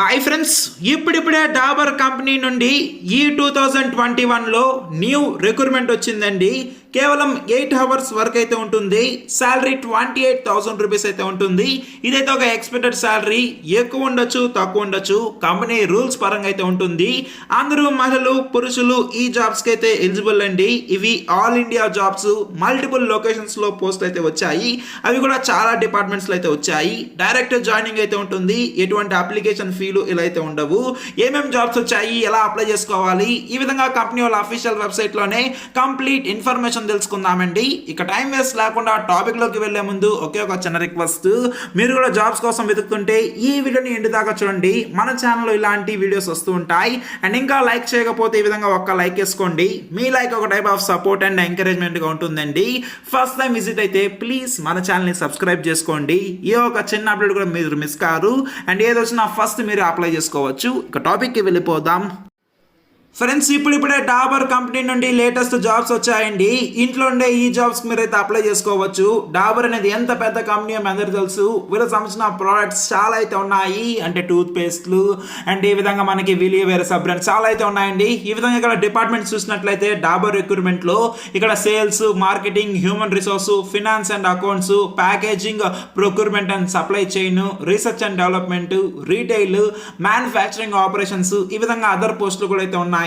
Hi friends, ఇప్పుడిప్పుడే Dabur company నుండి ఈ 2021లో న్యూ రిక్రూట్మెంట్ వచ్చిందండి. కేవలం 8 అవర్స్ వర్క్ అయితే ఉంటుంది. శాలరీ 28,000 రూపీస్ అయితే ఉంటుంది. ఇదైతే ఒక ఎక్స్పెక్టెడ్ శాలరీ, ఎక్కువ ఉండొచ్చు తక్కువ ఉండొచ్చు. కంపెనీ రూల్స్ పరంగా అయితే ఉంటుంది. అందరూ మహిళలు పురుషులు ఈ జాబ్స్కి అయితే ఎలిజిబుల్ అండి. ఇవి ఆల్ ఇండియా జాబ్స్, మల్టిపుల్ లొకేషన్స్లో పోస్ట్ అయితే వచ్చాయి. అవి కూడా చాలా డిపార్ట్మెంట్స్లో అయితే వచ్చాయి. డైరెక్ట్ జాయినింగ్ అయితే ఉంటుంది. ఎటువంటి అప్లికేషన్ ఫీలు ఇలా అయితే ఉండవు. ఏమేమి జాబ్స్ వచ్చాయి, ఎలా అప్లై చేసుకోవాలి, ఈ విధంగా కంపెనీ వాళ్ళ అఫీషియల్ వెబ్సైట్లోనే కంప్లీట్ ఇన్ఫర్మేషన్ తెలుసుకుందామండి. ఇక టైం వేస్ట్ లేకుండా టాపిక్ లోకి వెళ్లే ముందు ఒకే ఒక చిన్న రిక్వెస్ట్, మీరు కూడా జాబ్స్ కోసం వెతుకుతుంటే ఈ వీడియోని ఎండ్ దాకా చూడండి. మన ఛానల్లో ఇలాంటి వీడియోస్ వస్తూ ఉంటాయి. అండ్ ఇంకా లైక్ చేయకపోతే ఈ విధంగా ఒక్క లైక్ వేసుకోండి. మీ లైక్ ఒక type of support and encouragement గా ఉంటుందండి. ఫస్ట్ టైం విజిట్ అయితే ప్లీజ్ మన ఛానల్ని సబ్స్క్రైబ్ చేసుకోండి. ఏ ఒక చిన్న అప్డేట్ కూడా మీరు మిస్ కారు. అండ్ ఏది వచ్చినా ఫస్ట్ మీరు అప్లై చేసుకోవచ్చు. ఇక టాపిక్కి వెళ్ళిపోదాం. ఫ్రెండ్స్, ఇప్పుడిప్పుడే డాబర్ కంపెనీ నుండి లేటెస్ట్ జాబ్స్ వచ్చాయండి. ఇంట్లో ఉండే ఈ జాబ్స్ మీరైతే అప్లై చేసుకోవచ్చు. డాబర్ అనేది ఎంత పెద్ద కంపెనీ మీ అందరికీ తెలుసు. వీళ్ళకి సంబంధించిన ప్రోడక్ట్స్ చాలా అయితే ఉన్నాయి. అంటే టూత్ పేస్ట్లు అండ్ ఈ విధంగా మనకి వేరే సబ్ బ్రాండ్స్ చాలా అయితే ఉన్నాయండి. ఈ విధంగా ఇక్కడ డిపార్ట్మెంట్స్ చూసినట్లయితే డాబర్ రిక్రూట్మెంట్లో ఇక్కడ sales, marketing, human resource, finance and accounts, packaging, procurement and supply chain, research and development, retail, manufacturing operations, ఈ విధంగా అదర్ పోస్టులు కూడా అయితే ఉన్నాయి.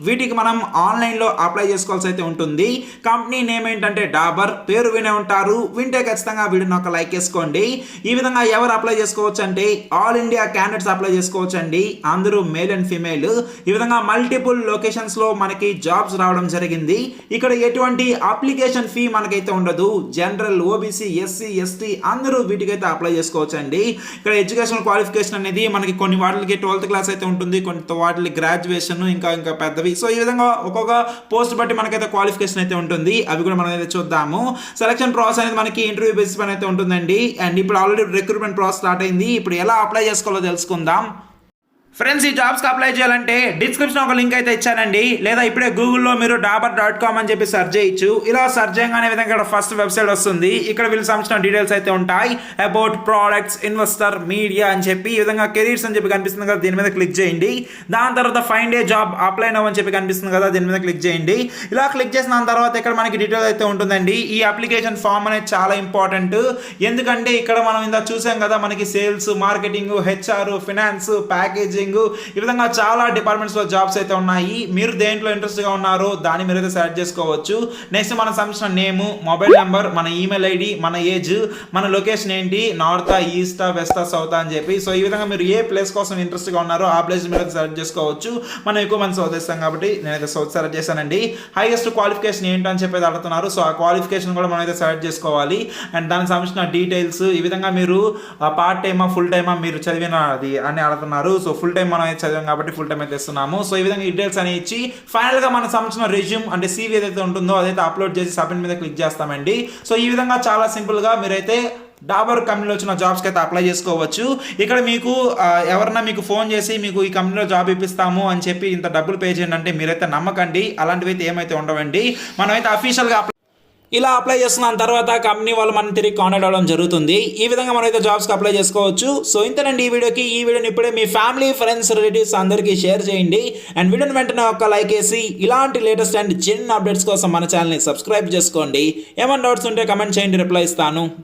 వీటికి మనం ఆన్లైన్ లో అప్లై చేసుకోవాల్సి అయితే ఉంటుంది. కంపెనీ నేమ్ ఏంటంటే డాబర్. పేరు వినే ఉంటారు, వింటే ఖచ్చితంగా వీడియోని ఒక లైక్ వేసుకోండి. ఈ విధంగా ఎవరు అప్లై చేసుకోవచ్చు అంటే ఆల్ ఇండియా క్యాండిడేట్స్ అప్లై చేసుకోవచ్చు అండి. అందరూ మేల్ అండ్ ఫీమేల్. ఈ విధంగా మల్టిపుల్ లొకేషన్స్ లో మనకి జాబ్స్ రావడం జరిగింది. ఇక్కడ ఎటువంటి అప్లికేషన్ ఫీ మనకైతే ఉండదు. జనరల్, ఓబీసీ, ఎస్సీ, ఎస్టీ అందరూ వీటికైతే అప్లై చేసుకోవచ్చు అండి. ఇక్కడ ఎడ్యుకేషనల్ క్వాలిఫికేషన్ అనేది మనకి కొన్ని వాటికి 12th క్లాస్ అయితే ఉంటుంది, కొన్ని వాటికి గ్రాడ్యుయేషన్, ఇంకా పెద్దవి. సో ఈ విధంగా ఒక్కొక్క పోస్ట్ బట్టి మనకైతే క్వాలిఫికేషన్ అయితే ఉంటుంది. అవి కూడా మనం అయితే చూద్దాము. సెలక్షన్ ప్రాసెస్ అనేది మనకి ఇంటర్వ్యూ బేసిస్ పైన అయితే ఉంటుందండి. అండ్ ఇప్పుడు ఆల్రెడీ రిక్రూట్మెంట్ ప్రాసెస్ స్టార్ట్ అయింది. ఇప్పుడు ఎలా అప్లై చేసుకోవాలో తెలుసుకుందాం. ఫ్రెండ్స్, ఈ జాబ్స్కి అప్లై చేయాలంటే డిస్క్రిప్షన్ ఒక లింక్ అయితే ఇచ్చానండి. లేదా ఇప్పుడే గూగుల్లో మీరు dabur.com అని చెప్పి సెర్చ్ చేయొచ్చు. ఇలా సెర్చ్ చేయగానే విధంగా ఇక్కడ ఫస్ట్ వెబ్సైట్ వస్తుంది. ఇక్కడ వీళ్ళకి సంబంధించిన డీటెయిల్స్ అయితే ఉంటాయి. అబౌట్ ప్రోడక్ట్స్, ఇన్వెస్టర్, మీడియా అని చెప్పి ఈ విధంగా కెరీర్స్ అని చెప్పి కనిపిస్తుంది కదా, దీని మీద క్లిక్ చేయండి. దాని తర్వాత find a job, apply now అని చెప్పి కనిపిస్తుంది కదా, దీని మీద క్లిక్ చేయండి. ఇలా క్లిక్ చేసిన తర్వాత ఇక్కడ మనకి డీటెయిల్స్ అయితే ఉంటుందండి. ఈ అప్లికేషన్ ఫామ్ అనేది చాలా ఇంపార్టెంట్. ఎందుకంటే ఇక్కడ మనం ఇందా చూసాం కదా, మనకి sales, marketing, HR, finance, packaging, ఈ విధంగా చాలా డిపార్ట్మెంట్స్ లో జాబ్స్ అయితే ఉన్నాయి. మీరు దేంట్లో ఇంట్రెస్ట్ గా ఉన్నారో దాన్ని మీరు అయితే సెలెక్ట్ చేసుకోవచ్చు. నెక్స్ట్ మన సంబంధించిన నేమ్, మొబైల్ నెంబర్, మన ఈమెయిల్ ఐడి, మన ఏజ్, మన లొకేషన్ ఏంటి, నార్త్, ఈస్ట్, వెస్ట్, సౌత్ అని చెప్పి. సో ఈ విధంగా మీరు ఏ ప్లేస్ కోసం ఇంట్రెస్ట్ గా ఉన్నారో ఆ ప్లేస్ మీరు అయితే సెలెక్ట్ చేసుకోవచ్చు. మనం ఎక్కువ మంది సౌత్ ఇస్తాం కాబట్టి నేనైతే సౌత్ సెలెక్ట్ చేశానండి. హైయెస్ట్ క్వాలిఫికేషన్ ఏంటని చెప్పేది అడుగుతున్నారు. సో ఆ క్వాలిఫికేషన్ కూడా మనం అయితే సెలెక్ట్ చేసుకోవాలి. అండ్ దానికి సంబంధించిన డీటెయిల్స్, ఈ విధంగా మీరు పార్ట్ టైమా ఫుల్ టైమా మీరు చదివినది అని అడుగుతున్నారు. సో ఫుల్ టైం మనం అయితే చదివాం కాబట్టి ఫుల్ టైం అయితే ఇస్తున్నాము. సో ఈ విధంగా డీటెయిల్స్ అని ఇచ్చి ఫైనల్ గా మనకు సంబంధించిన రెజ్యూమ్ అంటే CV ఏదైతే ఉంటుందో అదైతే అప్లోడ్ చేసి సబ్మిట్ మీద క్లిక్ చేస్తామండి. సో ఈ విధంగా చాలా సింపుల్ గా మీరైతే డాబర్ కంపెనీలో వచ్చిన జాబ్స్కి అయితే అప్లై చేసుకోవచ్చు. ఇక్కడ మీకు ఎవరన్నా మీకు ఫోన్ చేసి మీకు ఈ కంపెనీలో జాబ్ ఇప్పిస్తాము అని చెప్పి ఇంత డబ్బులు పే చేయండి అంటే మీరైతే నమ్మకండి. అలాంటివి అయితే ఏమైతే ఉండవండి. మనమైతే అఫీషియల్గా ఇలా అప్లై చేస్తున్న తర్వాత కంపెనీ వాళ్ళు మనం తిరిగి కాంటాక్ట్ అవ్వడం జరుగుతుంది. ఈ విధంగా మనమైతే జాబ్స్కి అప్లై చేసుకోవచ్చు. సో ఇంతేనండి ఈ వీడియోకి. ఈ వీడియోని ఇప్పుడే మీ ఫ్యామిలీ, ఫ్రెండ్స్, రిలేటివ్స్ అందరికీ షేర్ చేయండి. అండ్ వీడియోని వెంటనే ఒక లైక్ వేసి ఇలాంటి లేటెస్ట్ అండ్ జెన్యూన్ అప్డేట్స్ కోసం మన ఛానల్ని సబ్స్క్రైబ్ చేసుకోండి. ఏమైనా డౌట్స్ ఉంటే కమెంట్ చేయండి, రిప్లై ఇస్తాను.